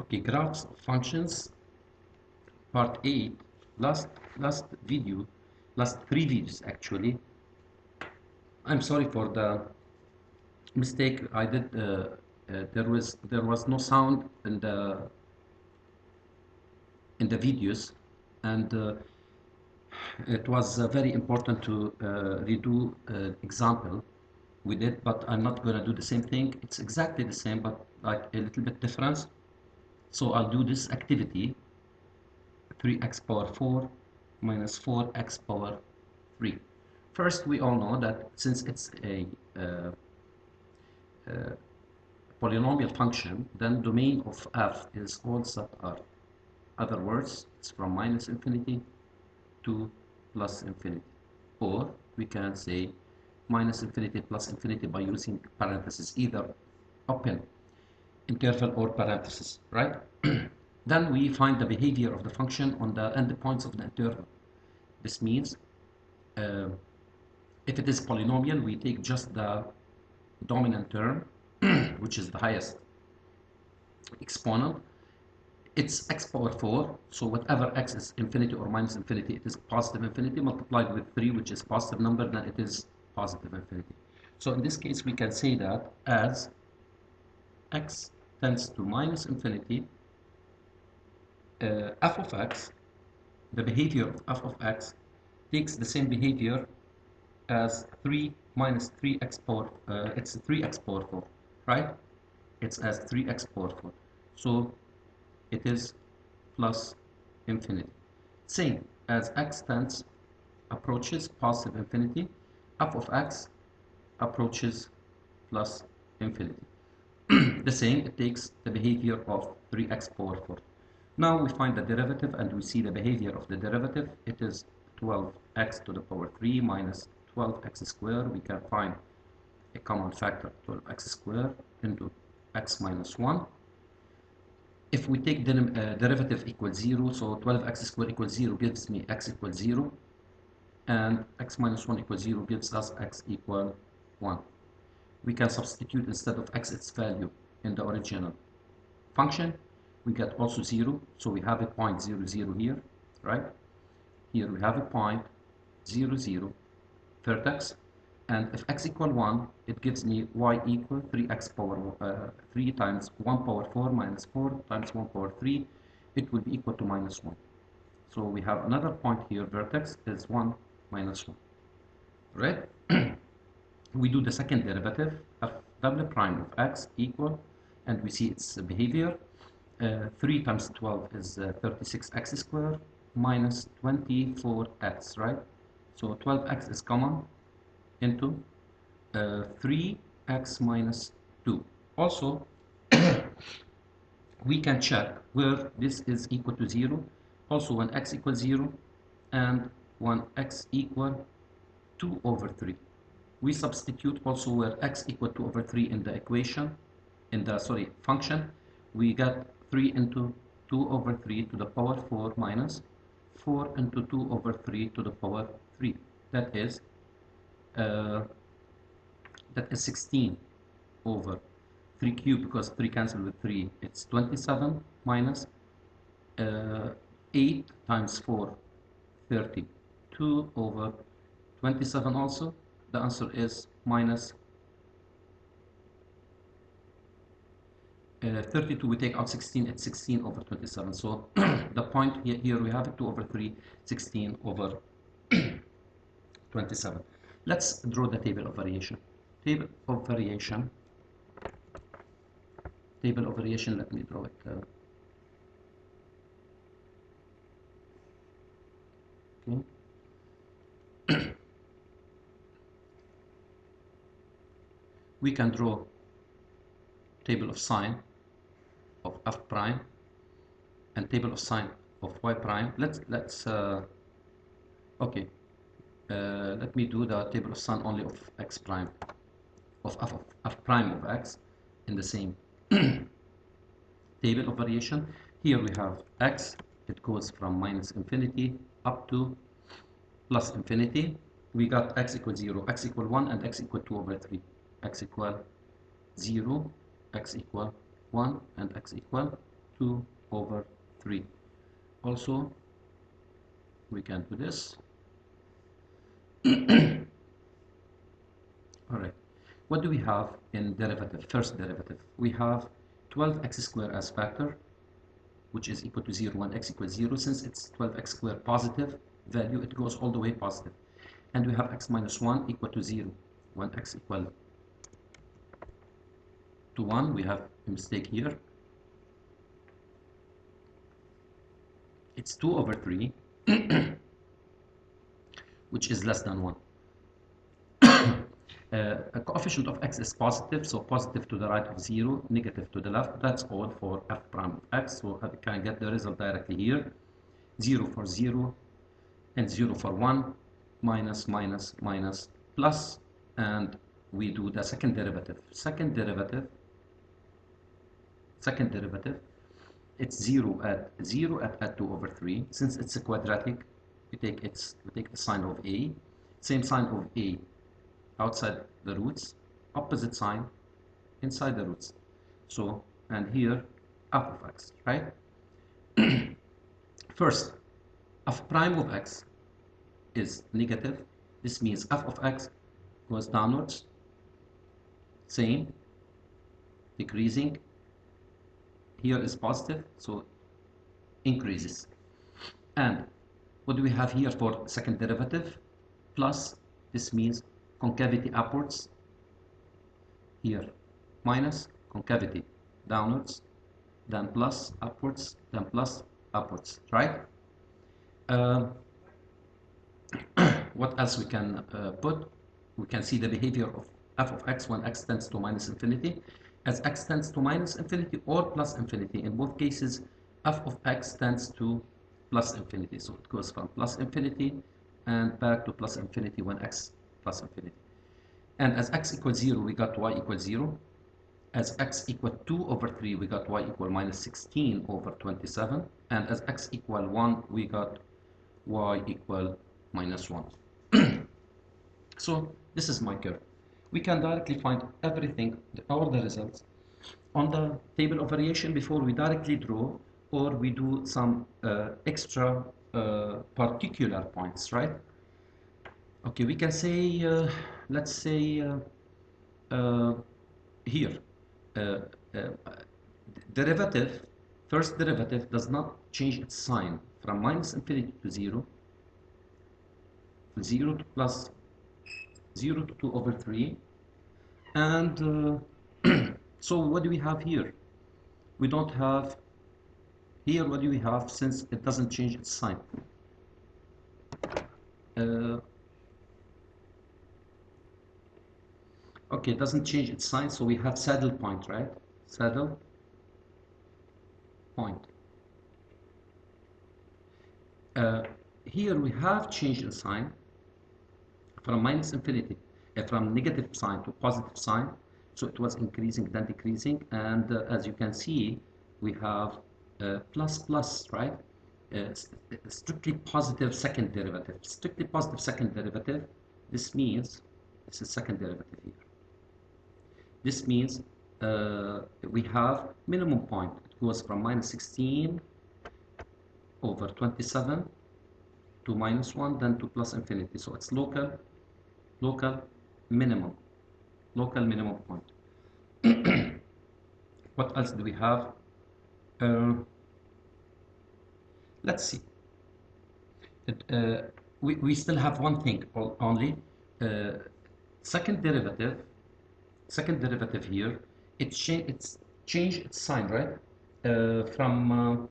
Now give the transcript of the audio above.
Okay, graphs of functions, part 8. Last video, last 3 videos actually. I'm sorry for the mistake I did. There was no sound in the videos, and it was very important to redo example we did, but I'm not gonna do the same thing. It's exactly the same, but like a little bit difference. So I'll do this activity, 3x power 4 minus 4x power 3. First, we all know that since it's a polynomial function, then domain of f is all sub r. Other words, it's from minus infinity to plus infinity. Or we can say minus infinity plus infinity by using parentheses, either open interval or parentheses, right? Then we find the behavior of the function on the endpoints of the interval. This means if it is polynomial, we take just the dominant term, which is the highest exponent. It's x power 4, so whatever x is infinity or minus infinity, it is positive infinity, multiplied with 3, which is positive number, then it is positive infinity. So in this case, we can say that as x tends to minus infinity, f of x, the behavior of f of x, takes the same behavior as 3 minus 3x power, it's 3x power 4, right? It's as 3x power 4. So it is plus infinity. Same as x tends approaches positive infinity, f of x approaches plus infinity. The same, it takes the behavior of 3x power 4. Now we find the derivative and we see the behavior of the derivative. It is 12x to the power 3 minus 12x squared. We can find a common factor, 12x squared into x minus 1. If we take the derivative equals 0, so 12x squared equals 0 gives me x equals 0, and x minus 1 equals 0 gives us x equal 1. We can substitute instead of x its value in the original function. We get also 0, so we have a point 0, 0 here, right? Here we have a point 0, 0, vertex, and if x equal 1, it gives me y equal 3x power 3 times 1 power 4 minus 4 times 1 power 3, it will be equal to minus 1. So we have another point here, vertex is 1 minus 1, right? We do the second derivative of double prime of x equal, and we see its behavior. 3 times 12 is 36x squared minus 24x, right? So 12x is common into 3x minus 2. Also, we can check where this is equal to 0. Also, when x equals 0 and when x equal 2 over 3. We substitute also where x equal 2 over 3 in the equation, in the, function. We get 3 into 2 over 3 to the power 4 minus 4 into 2 over 3 to the power 3. That is 16 over 3 cubed, because 3 cancel with 3. It's 27 minus 8 times 4, 30. 2 over 27 also. The answer is minus 32. We take out 16, it's 16 over 27. So the point here we have it 2 over 3, 16 over 27. Let's draw the table of variation. Table of variation, let me draw it. Okay. We can draw table of sign of f prime and table of sign of y prime. Okay. Let me do the table of sign only of x prime, of f prime of x in the same table of variation. Here we have x, it goes from minus infinity up to plus infinity. We got x equals 0, x equal 1, and x equal 2 over 3. X equal 0, x equal 1, and x equal 2 over 3. Also, we can do this. All right. What do we have in derivative? First derivative. We have 12x squared as factor, which is equal to 0 when x equals 0. Since it's 12x squared positive value, it goes all the way positive. And we have x minus 1 equal to 0. When x equal to 1, we have a mistake here. It's 2 over 3, which is less than 1. A coefficient of x is positive, so positive to the right of 0, negative to the left. That's all for f prime of x. So I can get the result directly here. 0 for 0 and 0 for 1, minus, minus, minus, plus, and we do the second derivative. Second derivative, it's 0 at 2 over 3. Since it's a quadratic, we take the sign of a, same sign of a outside the roots, opposite sign inside the roots. So, and here f of x, right? First, f prime of x is negative. This means f of x goes downwards, same, decreasing. Here is positive, so increases. And what do we have here for second derivative? Plus, this means concavity upwards, here minus, concavity downwards, then plus upwards, then plus upwards, right? What else we can put? We can see the behavior of f of x when x tends to minus infinity. As x tends to minus infinity or plus infinity, in both cases, f of x tends to plus infinity. So it goes from plus infinity and back to plus infinity when x plus infinity. And as x equals 0, we got y equals 0. As x equal 2 over 3, we got y equal minus 16 over 27. And as x equal 1, we got y equal minus 1. So this is my curve. We can directly find everything, all the results, on the table of variation before we directly draw, or we do some extra particular points, right? Okay, we can say, let's say here, derivative, first derivative does not change its sign from minus infinity to 0, 0 to plus 0 to 2 over 3. And so what do we have here? We don't have here, what do we have, since it doesn't change its sign? Okay, it doesn't change its sign, so we have saddle point, right? Saddle point. Here we have changed the sign from minus infinity, from negative sign to positive sign. So it was increasing, then decreasing, and as you can see, we have plus plus, right? Strictly positive second derivative. Strictly positive second derivative. This means this is second derivative here. This means we have minimum point. It goes from minus 16 over 27 to minus 1, then to plus infinity. So it's local minimum point. What else do we have? Let's see. We still have one thing only. Second derivative here. It's changed its sign, right? From